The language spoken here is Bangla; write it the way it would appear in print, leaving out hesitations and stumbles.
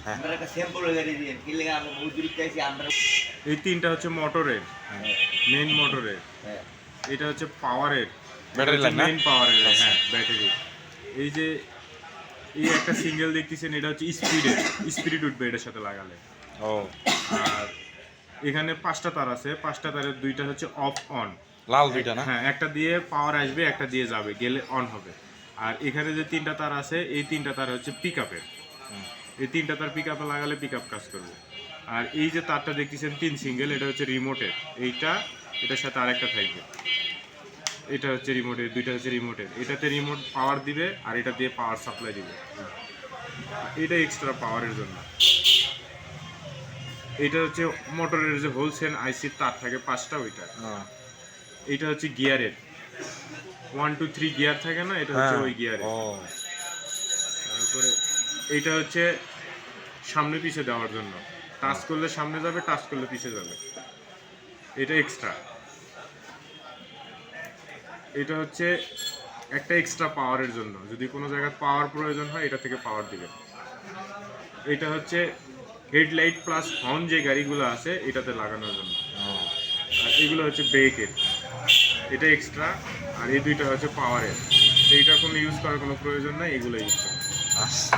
হ্যাঁ। আমরা একটা স্যাম্পল গাড়ি দিই কি লাগে আমরা বহুত দূর চাইছি আমরা। এই তিনটা হচ্ছে মোটরের, হ্যাঁ, মেইন মোটরের। হ্যাঁ, এটা হচ্ছে পাওয়ারের, ব্যাটারি লাইন না? মেইন পাওয়ারের। আচ্ছা। হ্যাঁ, ব্যাটারি। এই যে এই একটা সিঙ্গেল দেখতেছেন, এটা হচ্ছে স্পিডের, স্পিরিট উঠবে এটার সাথে লাগালে। ও আর এখানে 5টা তার আছে, 5টা তারের 2টা হচ্ছে অফ অন। লাল দুইটা না? হ্যাঁ, একটা দিয়ে পাওয়ার আসবে, একটা দিয়ে যাবে, গেলে অন হবে। আর এখানে যে 3টা তার আছে, এই 3টা তার হচ্ছে পিকআপের। এই 3টা তার পিকআপে লাগালে পিকআপ কাজ করবে। আর এই যে তারটা দেখতেছেন 3 সিঙ্গেল, এটা হচ্ছে রিমোটের। এইটা এটার সাথে আরেকটা থাকবে। এটা হচ্ছে রিমোটের, 2টা হচ্ছে রিমোটের। এটাতে রিমোট পাওয়ার দিবে আর এটা দিয়ে পাওয়ার সাপ্লাই দিবে। এটা এক্সট্রা পাওয়ারের জন্য। এটা হচ্ছে মোটরের যে হোলসেল আইসির তার থাকে 5টা, ওইটা। এটা হচ্ছে গিয়ারের 1 2 3 গিয়ার থাকে না, এটা হচ্ছে ওই গিয়ারের। ও তারপরে এইটা হচ্ছে সামনে পিছে দেওয়ার জন্য, টাচ করলে সামনে যাবে, টাচ করলে পিছে যাবে। এটা এক্সট্রা। এটা হচ্ছে একটা এক্সট্রা পাওয়ারের জন্য, যদি কোনো জায়গায় পাওয়ার প্রয়োজন হয় এটা থেকে পাওয়ার দিবে। এটা হচ্ছে হেডলাইট প্লাস হর্ন যে গাড়িগুলো আছে এটাতে লাগানোর জন্য। আর এগুলো হচ্ছে ব্রেকের, এটা এক্সট্রা। আর এই দুইটা হচ্ছে পাওয়ারের, এইটার কোনো ইউজ করার কোনো প্রয়োজন নাই, এগুলো ইউজ করে। আচ্ছা।